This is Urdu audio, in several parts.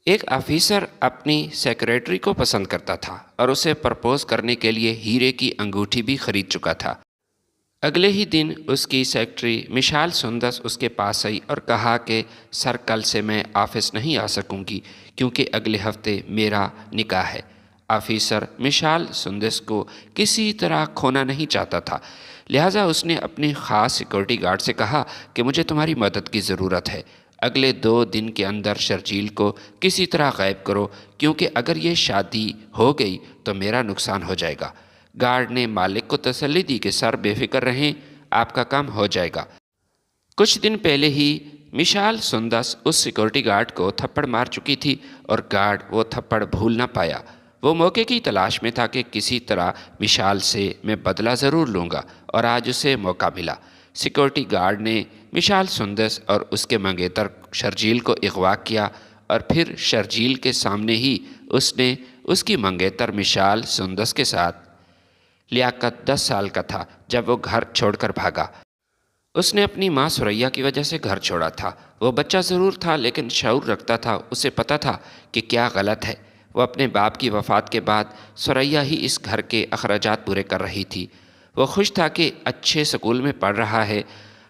ایک آفیسر اپنی سیکریٹری کو پسند کرتا تھا اور اسے پرپوز کرنے کے لیے ہیرے کی انگوٹھی بھی خرید چکا تھا۔ اگلے ہی دن اس کی سیکرٹری مشال سندس اس کے پاس آئی اور کہا کہ سر، کل سے میں آفس نہیں آ سکوں گی کیونکہ اگلے ہفتے میرا نکاح ہے۔ آفیسر مشال سندس کو کسی طرح کھونا نہیں چاہتا تھا، لہٰذا اس نے اپنی خاص سیکورٹی گارڈ سے کہا کہ مجھے تمہاری مدد کی ضرورت ہے۔ اگلے 2 دن کے اندر شرجیل کو کسی طرح غائب کرو، کیونکہ اگر یہ شادی ہو گئی تو میرا نقصان ہو جائے گا۔ گارڈ نے مالک کو تسلی دی کہ سر بے فکر رہیں، آپ کا کام ہو جائے گا۔ کچھ دن پہلے ہی مشال سندس اس سیکورٹی گارڈ کو تھپڑ مار چکی تھی اور گارڈ وہ تھپڑ بھول نہ پایا۔ وہ موقع کی تلاش میں تھا کہ کسی طرح مشال سے میں بدلہ ضرور لوں گا، اور آج اسے موقع ملا۔ سیکورٹی گارڈ نے مشال سندس اور اس کے منگیتر شرجیل کو اغوا کیا، اور پھر شرجیل کے سامنے ہی اس نے اس کی منگیتر مشال سندس کے ساتھ لیاقت 10 سال کا تھا جب وہ گھر چھوڑ کر بھاگا۔ اس نے اپنی ماں سریا کی وجہ سے گھر چھوڑا تھا۔ وہ بچہ ضرور تھا لیکن شعور رکھتا تھا، اسے پتہ تھا کہ کیا غلط ہے۔ وہ اپنے باپ کی وفات کے بعد سریا ہی اس گھر کے اخراجات پورے کر رہی تھی۔ وہ خوش تھا کہ اچھے سکول میں پڑھ رہا ہے،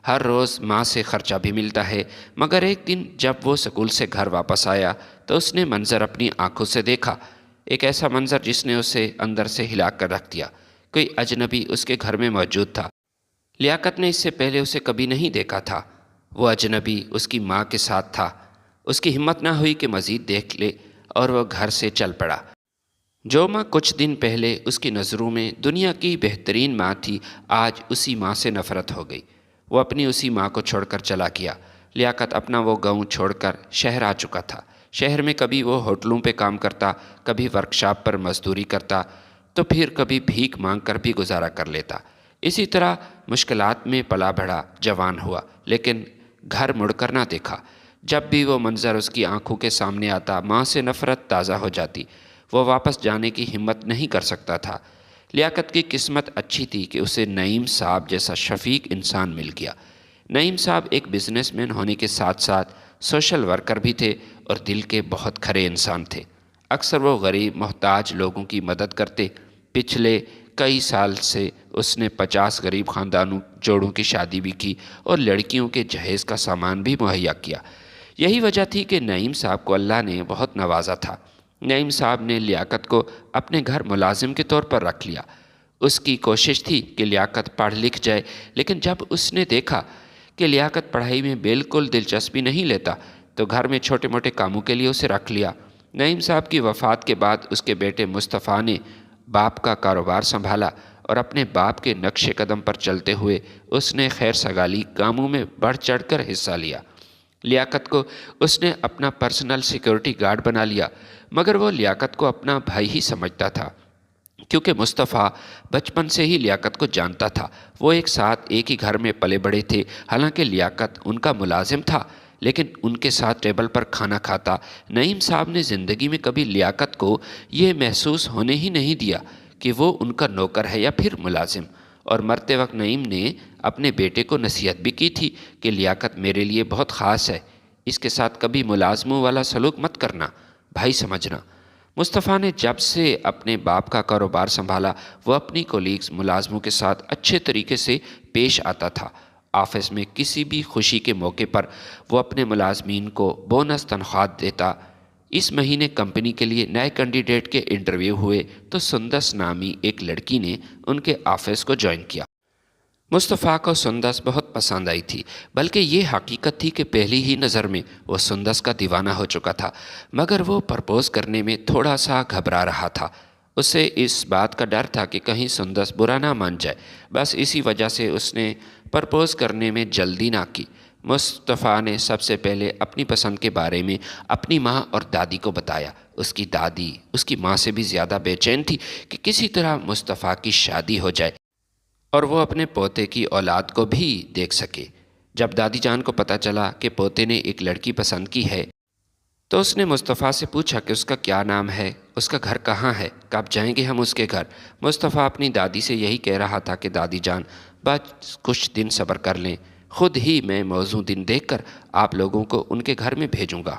ہر روز ماں سے خرچہ بھی ملتا ہے، مگر ایک دن جب وہ سکول سے گھر واپس آیا تو اس نے منظر اپنی آنکھوں سے دیکھا، ایک ایسا منظر جس نے اسے اندر سے ہلا کر رکھ دیا۔ کوئی اجنبی اس کے گھر میں موجود تھا۔ لیاقت نے اس سے پہلے اسے کبھی نہیں دیکھا تھا۔ وہ اجنبی اس کی ماں کے ساتھ تھا۔ اس کی ہمت نہ ہوئی کہ مزید دیکھ لے اور وہ گھر سے چل پڑا۔ جو ماں کچھ دن پہلے اس کی نظروں میں دنیا کی بہترین ماں تھی، آج اسی ماں سے نفرت ہو گئی۔ وہ اپنی اسی ماں کو چھوڑ کر چلا گیا۔ لیاقت اپنا وہ گاؤں چھوڑ کر شہر آ چکا تھا۔ شہر میں کبھی وہ ہوٹلوں پہ کام کرتا، کبھی ورکشاپ پر مزدوری کرتا، تو پھر کبھی بھیک مانگ کر بھی گزارا کر لیتا۔ اسی طرح مشکلات میں پلا بڑھا، جوان ہوا، لیکن گھر مڑ کر نہ دیکھا۔ جب بھی وہ منظر اس کی آنکھوں کے سامنے آتا، ماں سے نفرت تازہ ہو جاتی۔ وہ واپس جانے کی ہمت نہیں کر سکتا تھا۔ لیاقت کی قسمت اچھی تھی کہ اسے نعیم صاحب جیسا شفیق انسان مل گیا۔ نعیم صاحب ایک بزنس مین ہونے کے ساتھ ساتھ سوشل ورکر بھی تھے اور دل کے بہت کھرے انسان تھے۔ اکثر وہ غریب محتاج لوگوں کی مدد کرتے۔ پچھلے کئی سال سے اس نے 50 غریب خاندانوں جوڑوں کی شادی بھی کی اور لڑکیوں کے جہیز کا سامان بھی مہیا کیا۔ یہی وجہ تھی کہ نعیم صاحب کو اللہ نے بہت نوازا تھا۔ نعیم صاحب نے لیاقت کو اپنے گھر ملازم کے طور پر رکھ لیا۔ اس کی کوشش تھی کہ لیاقت پڑھ لکھ جائے، لیکن جب اس نے دیکھا کہ لیاقت پڑھائی میں بالکل دلچسپی نہیں لیتا تو گھر میں چھوٹے موٹے کاموں کے لیے اسے رکھ لیا۔ نعیم صاحب کی وفات کے بعد اس کے بیٹے مصطفیٰ نے باپ کا کاروبار سنبھالا اور اپنے باپ کے نقش قدم پر چلتے ہوئے اس نے خیر سگالی کاموں میں بڑھ چڑھ کر حصہ لیا۔ لیاقت کو اس نے اپنا پرسنل سیکورٹی گارڈ بنا لیا، مگر وہ لیاقت کو اپنا بھائی ہی سمجھتا تھا، کیونکہ مصطفیٰ بچپن سے ہی لیاقت کو جانتا تھا۔ وہ ایک ساتھ ایک ہی گھر میں پلے بڑے تھے۔ حالانکہ لیاقت ان کا ملازم تھا، لیکن ان کے ساتھ ٹیبل پر کھانا کھاتا۔ نعیم صاحب نے زندگی میں کبھی لیاقت کو یہ محسوس ہونے ہی نہیں دیا کہ وہ ان کا نوکر ہے یا پھر ملازم۔ اور مرتے وقت نعیم نے اپنے بیٹے کو نصیحت بھی کی تھی کہ لیاقت میرے لیے بہت خاص ہے، اس کے ساتھ کبھی ملازموں والا سلوک مت کرنا، بھائی سمجھنا۔ مصطفیٰ نے جب سے اپنے باپ کا کاروبار سنبھالا، وہ اپنی کولیگز ملازموں کے ساتھ اچھے طریقے سے پیش آتا تھا۔ آفس میں کسی بھی خوشی کے موقع پر وہ اپنے ملازمین کو بونس تنخواہ دیتا۔ اس مہینے کمپنی کے لیے نئے کینڈیڈیٹ کے انٹرویو ہوئے تو سندس نامی ایک لڑکی نے ان کے آفس کو جوائن کیا۔ مصطفیٰ کو سندس بہت پسند آئی تھی، بلکہ یہ حقیقت تھی کہ پہلی ہی نظر میں وہ سندس کا دیوانہ ہو چکا تھا، مگر وہ پرپوز کرنے میں تھوڑا سا گھبرا رہا تھا۔ اسے اس بات کا ڈر تھا کہ کہیں سندس برا نہ مان جائے، بس اسی وجہ سے اس نے پرپوز کرنے میں جلدی نہ کی۔ مصطفیٰ نے سب سے پہلے اپنی پسند کے بارے میں اپنی ماں اور دادی کو بتایا۔ اس کی دادی اس کی ماں سے بھی زیادہ بے چین تھی کہ کسی طرح مصطفیٰ کی شادی ہو جائے اور وہ اپنے پوتے کی اولاد کو بھی دیکھ سکے۔ جب دادی جان کو پتہ چلا کہ پوتے نے ایک لڑکی پسند کی ہے تو اس نے مصطفیٰ سے پوچھا کہ اس کا کیا نام ہے، اس کا گھر کہاں ہے، کب جائیں گے ہم اس کے گھر۔ مصطفیٰ اپنی دادی سے یہی کہہ رہا تھا کہ دادی جان بس کچھ دن صبر کر لیں، خود ہی میں موزوں دن دیکھ کر آپ لوگوں کو ان کے گھر میں بھیجوں گا۔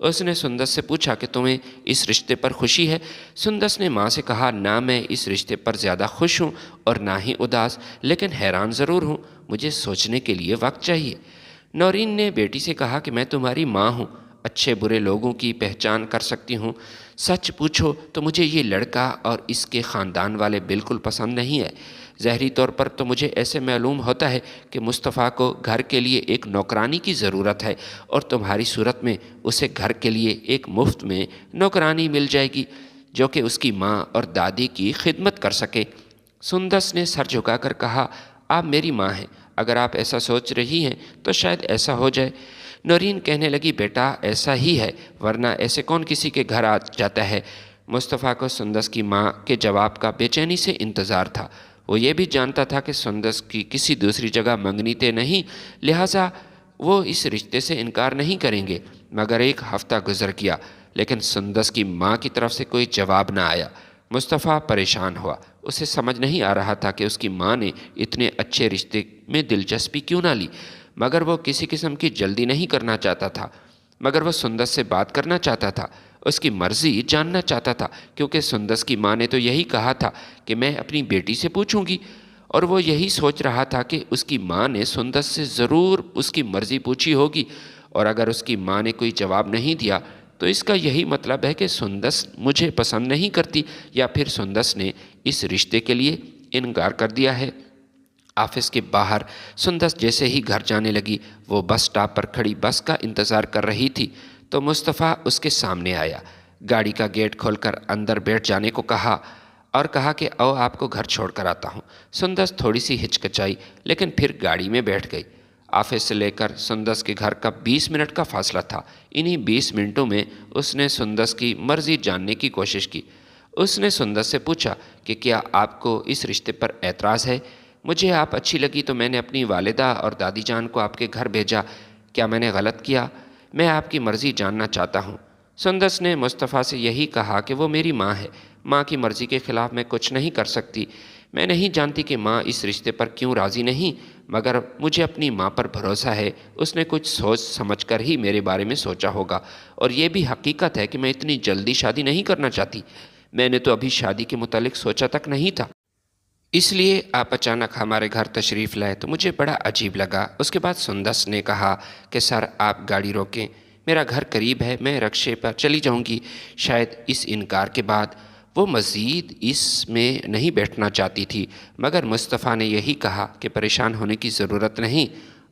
اس نے سندس سے پوچھا کہ تمہیں اس رشتے پر خوشی ہے؟ سندس نے ماں سے کہا، نہ میں اس رشتے پر زیادہ خوش ہوں اور نہ ہی اداس، لیکن حیران ضرور ہوں، مجھے سوچنے کے لیے وقت چاہیے۔ نورین نے بیٹی سے کہا کہ میں تمہاری ماں ہوں، اچھے برے لوگوں کی پہچان کر سکتی ہوں، سچ پوچھو تو مجھے یہ لڑکا اور اس کے خاندان والے بالکل پسند نہیں ہے۔ ظاہری طور پر تو مجھے ایسے معلوم ہوتا ہے کہ مصطفیٰ کو گھر کے لیے ایک نوکرانی کی ضرورت ہے، اور تمہاری صورت میں اسے گھر کے لیے ایک مفت میں نوکرانی مل جائے گی جو کہ اس کی ماں اور دادی کی خدمت کر سکے۔ سندس نے سر جھکا کر کہا، آپ میری ماں ہیں، اگر آپ ایسا سوچ رہی ہیں تو شاید ایسا ہو جائے۔ نورین کہنے لگی، بیٹا ایسا ہی ہے، ورنہ ایسے کون کسی کے گھر آ جاتا ہے؟ مصطفیٰ کو سندس کی ماں کے جواب کا بے چینی سے انتظار تھا۔ وہ یہ بھی جانتا تھا کہ سندس کی کسی دوسری جگہ منگنی طے نہیں، لہٰذا وہ اس رشتے سے انکار نہیں کریں گے۔ مگر ایک ہفتہ گزر گیا لیکن سندس کی ماں کی طرف سے کوئی جواب نہ آیا۔ مصطفیٰ پریشان ہوا، اسے سمجھ نہیں آ رہا تھا کہ اس کی ماں نے اتنے اچھے رشتے میں دلچسپی کیوں نہ لی، مگر وہ کسی قسم کی جلدی نہیں کرنا چاہتا تھا، مگر وہ سندس سے بات کرنا چاہتا تھا، اس کی مرضی جاننا چاہتا تھا، کیونکہ سندس کی ماں نے تو یہی کہا تھا کہ میں اپنی بیٹی سے پوچھوں گی، اور وہ یہی سوچ رہا تھا کہ اس کی ماں نے سندس سے ضرور اس کی مرضی پوچھی ہوگی، اور اگر اس کی ماں نے کوئی جواب نہیں دیا تو اس کا یہی مطلب ہے کہ سندس مجھے پسند نہیں کرتی، یا پھر سندس نے اس رشتے کے لیے انکار کر دیا ہے۔ آفس کے باہر سندس جیسے ہی گھر جانے لگی، وہ بس سٹاپ پر کھڑی بس کا انتظار کر رہی تھی تو مصطفیٰ اس کے سامنے آیا، گاڑی کا گیٹ کھول کر اندر بیٹھ جانے کو کہا اور کہا کہ او آپ کو گھر چھوڑ کر آتا ہوں۔ سندس تھوڑی سی ہچکچائی لیکن پھر گاڑی میں بیٹھ گئی۔ آفس سے لے کر سندس کے گھر کا 20 منٹ کا فاصلہ تھا۔ انہی 20 منٹوں میں اس نے سندس کی مرضی جاننے کی کوشش کی۔ اس نے سندس سے پوچھا کہ کیا آپ کو اس رشتے پر اعتراض ہے؟ مجھے آپ اچھی لگی تو میں نے اپنی والدہ اور دادی جان کو آپ کے گھر بھیجا، کیا میں نے غلط کیا؟ میں آپ کی مرضی جاننا چاہتا ہوں۔ سندس نے مصطفیٰ سے یہی کہا کہ وہ میری ماں ہے، ماں کی مرضی کے خلاف میں کچھ نہیں کر سکتی۔ میں نہیں جانتی کہ ماں اس رشتے پر کیوں راضی نہیں، مگر مجھے اپنی ماں پر بھروسہ ہے، اس نے کچھ سوچ سمجھ کر ہی میرے بارے میں سوچا ہوگا، اور یہ بھی حقیقت ہے کہ میں اتنی جلدی شادی نہیں کرنا چاہتی، میں نے تو ابھی شادی کے متعلق سوچا تک نہیں تھا، اس لیے آپ اچانک ہمارے گھر تشریف لائے تو مجھے بڑا عجیب لگا۔ اس کے بعد سندس نے کہا کہ سر آپ گاڑی روکیں، میرا گھر قریب ہے، میں رکشے پر چلی جاؤں گی۔ شاید اس انکار کے بعد وہ مزید اس میں نہیں بیٹھنا چاہتی تھی، مگر مصطفیٰ نے یہی کہا کہ پریشان ہونے کی ضرورت نہیں،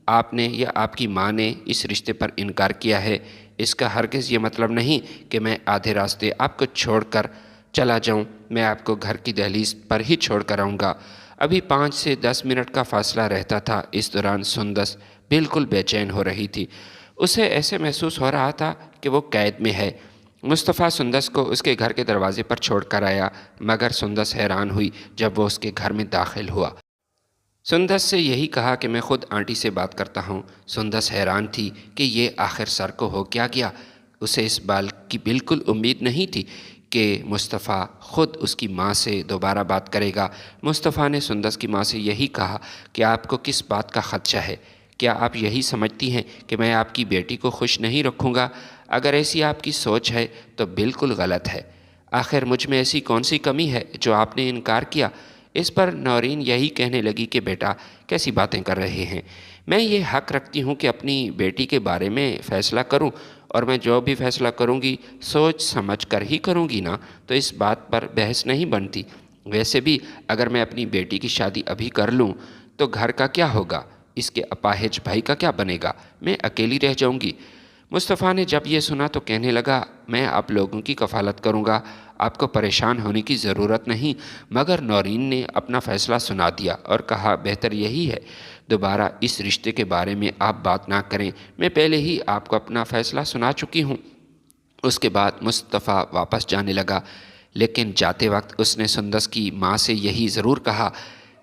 آپ نے یا آپ کی ماں نے اس رشتے پر انکار کیا ہے، اس کا ہرگز یہ مطلب نہیں کہ میں آدھے راستے آپ کو چھوڑ کر چلا جاؤں، میں آپ کو گھر کی دہلیز پر ہی چھوڑ کر آؤں گا۔ ابھی 5 سے 10 منٹ کا فاصلہ رہتا تھا۔ اس دوران سندس بالکل بے چین ہو رہی تھی، اسے ایسے محسوس ہو رہا تھا کہ وہ قید میں ہے۔ مصطفیٰ سندس کو اس کے گھر کے دروازے پر چھوڑ کر آیا، مگر سندس حیران ہوئی جب وہ اس کے گھر میں داخل ہوا۔ سندس سے یہی کہا کہ میں خود آنٹی سے بات کرتا ہوں۔ سندس حیران تھی کہ یہ آخر سر کو ہو کیا گیا، اسے اس بات کی بالکل امید نہیں تھی کہ مصطفیٰ خود اس کی ماں سے دوبارہ بات کرے گا۔ مصطفیٰ نے سندس کی ماں سے یہی کہا کہ آپ کو کس بات کا خدشہ ہے؟ کیا آپ یہی سمجھتی ہیں کہ میں آپ کی بیٹی کو خوش نہیں رکھوں گا؟ اگر ایسی آپ کی سوچ ہے تو بالکل غلط ہے۔ آخر مجھ میں ایسی کون سی کمی ہے جو آپ نے انکار کیا؟ اس پر نورین یہی کہنے لگی کہ بیٹا کیسی باتیں کر رہے ہیں، میں یہ حق رکھتی ہوں کہ اپنی بیٹی کے بارے میں فیصلہ کروں، اور میں جو بھی فیصلہ کروں گی سوچ سمجھ کر ہی کروں گی نا، تو اس بات پر بحث نہیں بنتی۔ ویسے بھی اگر میں اپنی بیٹی کی شادی ابھی کر لوں تو گھر کا کیا ہوگا، اس کے اپاہج بھائی کا کیا بنے گا، میں اکیلی رہ جاؤں گی۔ مصطفیٰ نے جب یہ سنا تو کہنے لگا، میں آپ لوگوں کی کفالت کروں گا، آپ کو پریشان ہونے کی ضرورت نہیں۔ مگر نورین نے اپنا فیصلہ سنا دیا اور کہا، بہتر یہی ہے دوبارہ اس رشتے کے بارے میں آپ بات نہ کریں، میں پہلے ہی آپ کو اپنا فیصلہ سنا چکی ہوں۔ اس کے بعد مصطفیٰ واپس جانے لگا، لیکن جاتے وقت اس نے سندس کی ماں سے یہی ضرور کہا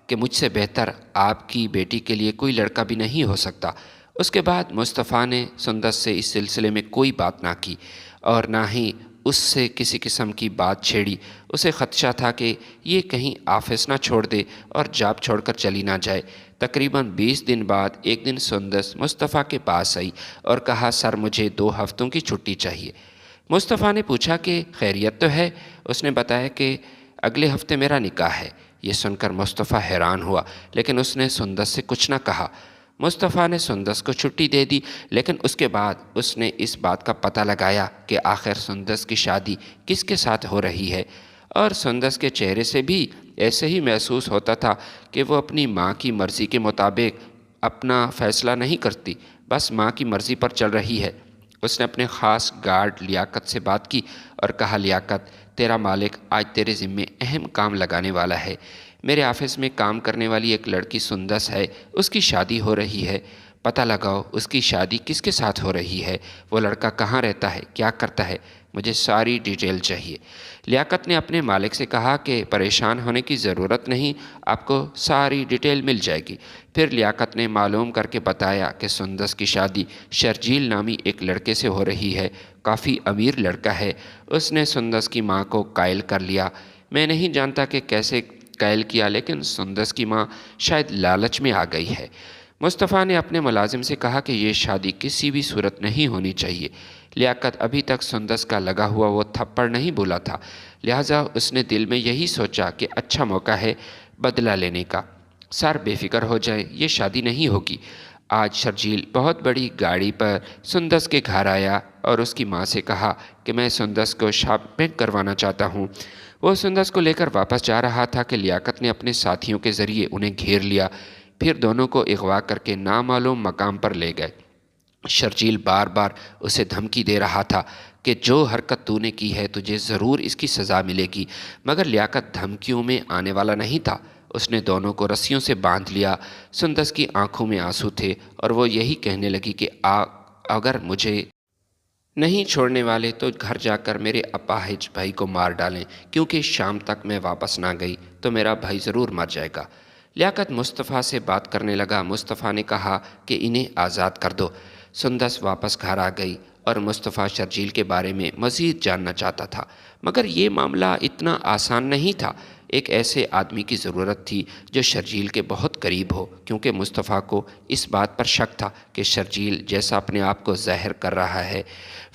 کہ مجھ سے بہتر آپ کی بیٹی کے لیے کوئی لڑکا بھی نہیں ہو سکتا۔ اس کے بعد مصطفیٰ نے سندس سے اس سلسلے میں کوئی بات نہ کی اور نہ ہی اس سے کسی قسم کی بات چھیڑی۔ اسے خدشہ تھا کہ یہ کہیں آفس نہ چھوڑ دے اور جاب چھوڑ کر چلی نہ جائے، تقریباً 20 دن بعد ایک دن سندس مصطفیٰ کے پاس آئی اور کہا سر مجھے 2 ہفتوں کی چھٹی چاہیے۔ مصطفیٰ نے پوچھا کہ خیریت تو ہے؟ اس نے بتایا کہ اگلے ہفتے میرا نکاح ہے۔ یہ سن کر مصطفیٰ حیران ہوا لیکن اس نے سندس سے کچھ نہ کہا۔ مصطفیٰ نے سندس کو چھٹی دے دی لیکن اس کے بعد اس نے اس بات کا پتہ لگایا کہ آخر سندس کی شادی کس کے ساتھ ہو رہی ہے، اور سندس کے چہرے سے بھی ایسے ہی محسوس ہوتا تھا کہ وہ اپنی ماں کی مرضی کے مطابق اپنا فیصلہ نہیں کرتی، بس ماں کی مرضی پر چل رہی ہے۔ اس نے اپنے خاص گارڈ لیاقت سے بات کی اور کہا لیاقت، تیرا مالک آج تیرے ذمے اہم کام لگانے والا ہے۔ میرے آفس میں کام کرنے والی ایک لڑکی سندس ہے، اس کی شادی ہو رہی ہے۔ پتہ لگاؤ اس کی شادی کس کے ساتھ ہو رہی ہے، وہ لڑکا کہاں رہتا ہے، کیا کرتا ہے، مجھے ساری ڈیٹیل چاہیے۔ لیاقت نے اپنے مالک سے کہا کہ پریشان ہونے کی ضرورت نہیں، آپ کو ساری ڈیٹیل مل جائے گی۔ پھر لیاقت نے معلوم کر کے بتایا کہ سندس کی شادی شرجیل نامی ایک لڑکے سے ہو رہی ہے، کافی امیر لڑکا ہے۔ اس نے سندس کی ماں کو قائل کر لیا۔ میں نہیں جانتا کہ کیسے قائل کیا، لیکن سندس کی ماں شاید لالچ میں آ گئی ہے۔ مصطفیٰ نے اپنے ملازم سے کہا کہ یہ شادی کسی بھی صورت نہیں ہونی چاہیے۔ لیاقت ابھی تک سندس کا لگا ہوا وہ تھپڑ نہیں بولا تھا، لہٰذا اس نے دل میں یہی سوچا کہ اچھا موقع ہے بدلہ لینے کا۔ سر بے فکر ہو جائے، یہ شادی نہیں ہوگی۔ آج شرجیل بہت بڑی گاڑی پر سندس کے گھر آیا اور اس کی ماں سے کہا کہ میں سندس کو شاپنگ کروانا چاہتا ہوں۔ وہ سندس کو لے کر واپس جا رہا تھا کہ لیاقت نے اپنے ساتھیوں کے ذریعے انہیں گھیر لیا، پھر دونوں کو اغوا کر کے نامعلوم مقام پر لے گئے۔ شرجیل بار بار اسے دھمکی دے رہا تھا کہ جو حرکت تو نے کی ہے تجھے ضرور اس کی سزا ملے گی، مگر لیاقت دھمکیوں میں آنے والا نہیں تھا۔ اس نے دونوں کو رسیوں سے باندھ لیا۔ سندس کی آنکھوں میں آنسو تھے اور وہ یہی کہنے لگی کہ اگر مجھے نہیں چھوڑنے والے تو گھر جا کر میرے اپاہج بھائی کو مار ڈالیں، کیونکہ شام تک میں واپس نہ گئی تو میرا بھائی ضرور مر جائے گا۔ لیاقت مصطفیٰ سے بات کرنے لگا۔ مصطفیٰ نے کہا کہ انہیں آزاد کر دو۔ سندس واپس گھر آ گئی اور مصطفیٰ شرجیل کے بارے میں مزید جاننا چاہتا تھا، مگر یہ معاملہ اتنا آسان نہیں تھا۔ ایک ایسے آدمی کی ضرورت تھی جو شرجیل کے بہت قریب ہو، کیونکہ مصطفیٰ کو اس بات پر شک تھا کہ شرجیل جیسا اپنے آپ کو ظاہر کر رہا ہے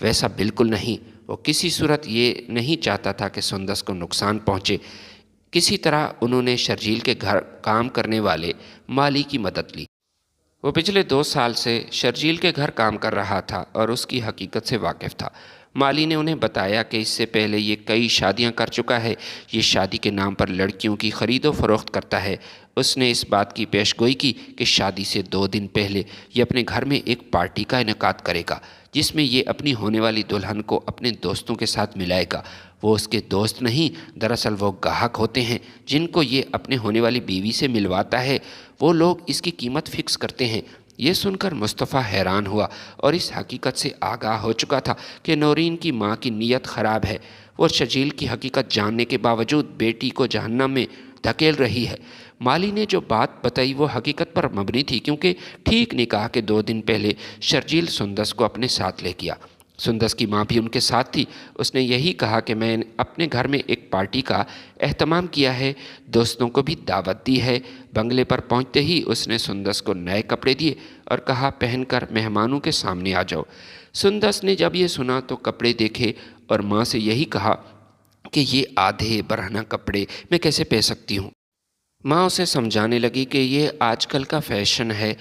ویسا بالکل نہیں۔ وہ کسی صورت یہ نہیں چاہتا تھا کہ سندس کو نقصان پہنچے۔ کسی طرح انہوں نے شرجیل کے گھر کام کرنے والے مالی کی مدد لی۔ وہ پچھلے 2 سال سے شرجیل کے گھر کام کر رہا تھا اور اس کی حقیقت سے واقف تھا۔ مالی نے انہیں بتایا کہ اس سے پہلے یہ کئی شادیاں کر چکا ہے، یہ شادی کے نام پر لڑکیوں کی خرید و فروخت کرتا ہے۔ اس نے اس بات کی پیش گوئی کی کہ شادی سے 2 دن پہلے یہ اپنے گھر میں ایک پارٹی کا انعقاد کرے گا، جس میں یہ اپنی ہونے والی دلہن کو اپنے دوستوں کے ساتھ ملائے گا۔ وہ اس کے دوست نہیں، دراصل وہ گاہک ہوتے ہیں جن کو یہ اپنے ہونے والی بیوی سے ملواتا ہے۔ وہ لوگ اس کی قیمت فکس کرتے ہیں۔ یہ سن کر مصطفیٰ حیران ہوا اور اس حقیقت سے آگاہ ہو چکا تھا کہ نورین کی ماں کی نیت خراب ہے۔ وہ شرجیل کی حقیقت جاننے کے باوجود بیٹی کو جہنم میں دھکیل رہی ہے۔ مالی نے جو بات بتائی وہ حقیقت پر مبنی تھی، کیونکہ ٹھیک نکاح کے 2 دن پہلے شرجیل سندس کو اپنے ساتھ لے گیا۔ سندس کی ماں بھی ان کے ساتھ تھی۔ اس نے یہی کہا کہ میں نے اپنے گھر میں ایک پارٹی کا اہتمام کیا ہے، دوستوں کو بھی دعوت دی ہے۔ بنگلے پر پہنچتے ہی اس نے سندس کو نئے کپڑے دیے اور کہا پہن کر مہمانوں کے سامنے آ جاؤ۔ سندس نے جب یہ سنا تو کپڑے دیکھے اور ماں سے یہی کہا کہ یہ آدھے برہنہ کپڑے میں کیسے پہن سکتی ہوں۔ ماں اسے سمجھانے لگی کہ یہ آج کل کا فیشن ہے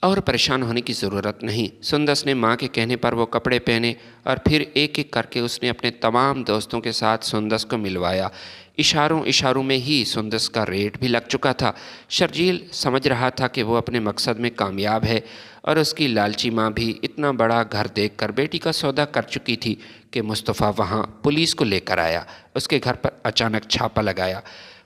اور پریشان ہونے کی ضرورت نہیں۔ سندس نے ماں کے کہنے پر وہ کپڑے پہنے اور پھر ایک ایک کر کے اس نے اپنے تمام دوستوں کے ساتھ سندس کو ملوایا۔ اشاروں میں ہی سندس کا ریٹ بھی لگ چکا تھا۔ شرجیل سمجھ رہا تھا کہ وہ اپنے مقصد میں کامیاب ہے اور اس کی لالچی ماں بھی اتنا بڑا گھر دیکھ کر بیٹی کا سودا کر چکی تھی کہ مصطفیٰ وہاں پولیس کو لے کر آیا۔ اس کے گھر پر اچانک چھاپا لگایا۔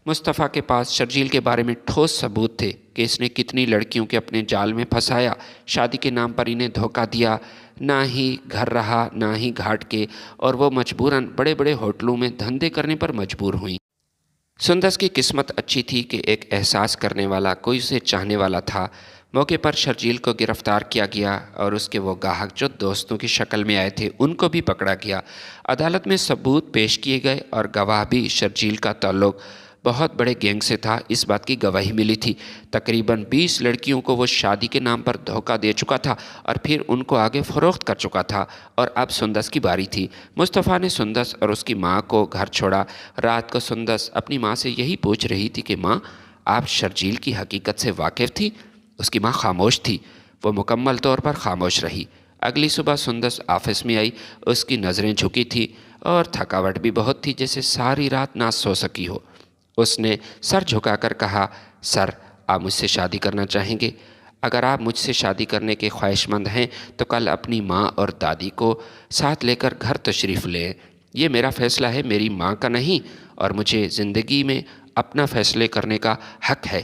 مصطفیٰ کے پاس شرجیل کے بارے میں ٹھوس ثبوت تھے کہ اس نے کتنی لڑکیوں کے اپنے جال میں پھنسایا، شادی کے نام پر انہیں دھوکہ دیا، نہ ہی گھر رہا نہ ہی گھاٹ کے، اور وہ مجبوراً بڑے بڑے ہوٹلوں میں دھندے کرنے پر مجبور ہوئیں۔ سندس کی قسمت اچھی تھی کہ ایک احساس کرنے والا، کوئی اسے چاہنے والا تھا۔ موقع پر شرجیل کو گرفتار کیا گیا اور اس کے وہ گاہک جو دوستوں کی شکل میں آئے تھے ان کو بھی پکڑا گیا۔ عدالت میں ثبوت پیش کیے گئے اور گواہ بھی شرجیل کا تعلق بہت بڑے گینگ سے تھا، اس بات کی گواہی ملی تھی۔ تقریباً 20 لڑکیوں کو وہ شادی کے نام پر دھوکہ دے چکا تھا اور پھر ان کو آگے فروخت کر چکا تھا، اور اب سندس کی باری تھی۔ مصطفیٰ نے سندس اور اس کی ماں کو گھر چھوڑا۔ رات کو سندس اپنی ماں سے یہی پوچھ رہی تھی کہ ماں، آپ شرجیل کی حقیقت سے واقف تھی؟ اس کی ماں خاموش تھی، وہ مکمل طور پر خاموش رہی۔ اگلی صبح سندس آفس میں آئی، اس کی نظریں جھکی تھی اور تھکاوٹ بھی بہت تھی، جیسے ساری رات نہ سو سکی ہو۔ اس نے سر جھکا کر کہا، سر، آپ مجھ سے شادی کرنا چاہیں گے؟ اگر آپ مجھ سے شادی کرنے کے خواہش مند ہیں تو کل اپنی ماں اور دادی کو ساتھ لے کر گھر تشریف لیں۔ یہ میرا فیصلہ ہے، میری ماں کا نہیں، اور مجھے زندگی میں اپنا فیصلے کرنے کا حق ہے۔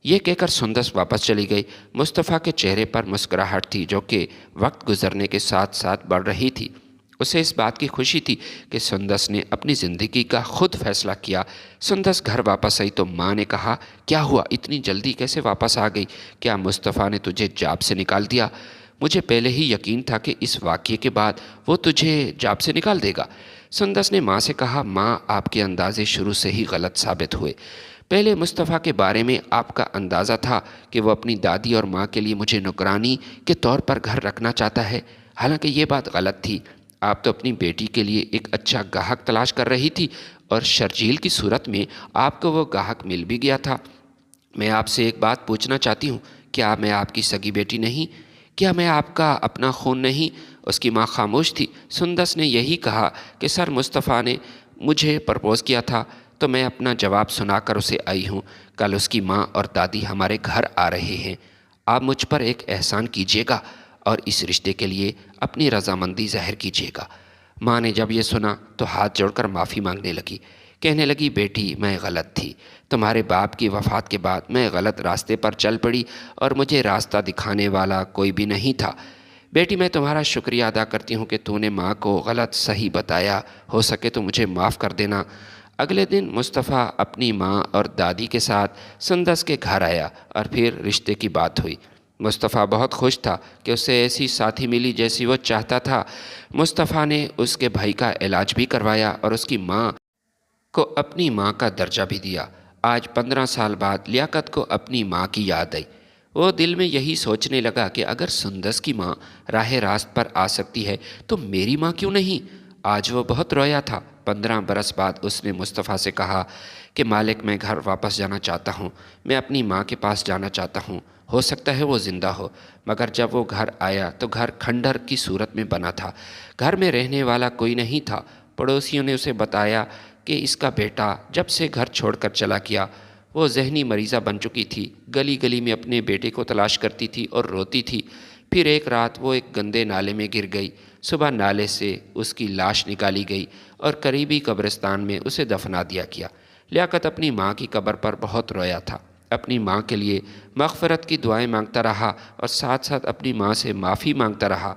یہ کہہ کر سندس واپس چلی گئی۔ مصطفیٰ کے چہرے پر مسکراہٹ تھی جو کہ وقت گزرنے کے ساتھ ساتھ بڑھ رہی تھی۔ اسے اس بات کی خوشی تھی کہ سندس نے اپنی زندگی کا خود فیصلہ کیا۔ سندس گھر واپس آئی تو ماں نے کہا، کیا ہوا، اتنی جلدی کیسے واپس آ گئی؟ کیا مصطفیٰ نے تجھے جاب سے نکال دیا؟ مجھے پہلے ہی یقین تھا کہ اس واقعے کے بعد وہ تجھے جاب سے نکال دے گا۔ سندس نے ماں سے کہا، ماں، آپ کے اندازے شروع سے ہی غلط ثابت ہوئے۔ پہلے مصطفیٰ کے بارے میں آپ کا اندازہ تھا کہ وہ اپنی دادی اور ماں کے لیے مجھے نوکرانی کے طور پر گھر رکھنا چاہتا ہے، حالانکہ یہ بات غلط تھی۔ آپ تو اپنی بیٹی کے لیے ایک اچھا گاہک تلاش کر رہی تھی، اور شرجیل کی صورت میں آپ کو وہ گاہک مل بھی گیا تھا۔ میں آپ سے ایک بات پوچھنا چاہتی ہوں، کیا میں آپ کی سگی بیٹی نہیں؟ کیا میں آپ کا اپنا خون نہیں؟ اس کی ماں خاموش تھی۔ سندس نے یہی کہا کہ سر، مصطفیٰ نے مجھے پرپوز کیا تھا تو میں اپنا جواب سنا کر اسے آئی ہوں۔ کل اس کی ماں اور دادی ہمارے گھر آ رہے ہیں۔ آپ مجھ پر ایک احسان کیجیے گا اور اس رشتے کے لیے اپنی رضامندی ظاہر کیجیے گا۔ ماں نے جب یہ سنا تو ہاتھ جوڑ کر معافی مانگنے لگی، کہنے لگی، بیٹی، میں غلط تھی۔ تمہارے باپ کی وفات کے بعد میں غلط راستے پر چل پڑی اور مجھے راستہ دکھانے والا کوئی بھی نہیں تھا۔ بیٹی، میں تمہارا شکریہ ادا کرتی ہوں کہ تو نے ماں کو غلط صحیح بتایا، ہو سکے تو مجھے معاف کر دینا۔ اگلے دن مصطفیٰ اپنی ماں اور دادی کے ساتھ سندس کے گھر آیا اور پھر رشتے کی بات ہوئی۔ مصطفیٰ بہت خوش تھا کہ اسے ایسی ساتھی ملی جیسی وہ چاہتا تھا۔ مصطفیٰ نے اس کے بھائی کا علاج بھی کروایا اور اس کی ماں کو اپنی ماں کا درجہ بھی دیا۔ آج 15 سال بعد لیاقت کو اپنی ماں کی یاد آئی۔ وہ دل میں یہی سوچنے لگا کہ اگر سندس کی ماں راہ راست پر آ سکتی ہے تو میری ماں کیوں نہیں؟ آج وہ بہت رویا تھا۔ 15 برس بعد اس نے مصطفیٰ سے کہا کہ مالک، میں گھر واپس جانا چاہتا ہوں، میں اپنی ماں کے پاس جانا چاہتا ہوں، ہو سکتا ہے وہ زندہ ہو۔ مگر جب وہ گھر آیا تو گھر کھنڈر کی صورت میں بنا تھا، گھر میں رہنے والا کوئی نہیں تھا۔ پڑوسیوں نے اسے بتایا کہ اس کا بیٹا جب سے گھر چھوڑ کر چلا گیا، وہ ذہنی مریضہ بن چکی تھی، گلی گلی میں اپنے بیٹے کو تلاش کرتی تھی اور روتی تھی۔ پھر ایک رات وہ ایک گندے نالے میں گر گئی۔ صبح نالے سے اس کی لاش نکالی گئی اور قریبی قبرستان میں اسے دفنا دیا گیا۔ لیاقت اپنی ماں کی قبر پر بہت رویا تھا، اپنی ماں کے لیے مغفرت کی دعائیں مانگتا رہا اور ساتھ ساتھ اپنی ماں سے معافی مانگتا رہا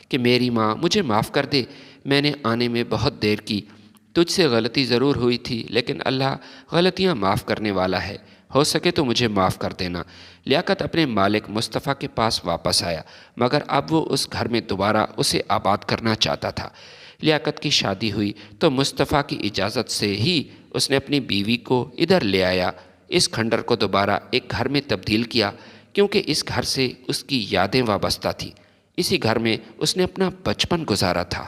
کہ میری ماں، مجھے معاف کر دے، میں نے آنے میں بہت دیر کی، تجھ سے غلطی ضرور ہوئی تھی، لیکن اللہ غلطیاں معاف کرنے والا ہے، ہو سکے تو مجھے معاف کر دینا۔ لیاقت اپنے مالک مصطفیٰ کے پاس واپس آیا، مگر اب وہ اس گھر میں دوبارہ اسے آباد کرنا چاہتا تھا۔ لیاقت کی شادی ہوئی تو مصطفیٰ کی اجازت سے ہی اس نے اپنی بیوی کو ادھر لے آیا، اس کھنڈر کو دوبارہ ایک گھر میں تبدیل کیا، کیونکہ اس گھر سے اس کی یادیں وابستہ تھیں۔ اسی گھر میں اس نے اپنا بچپن گزارا تھا۔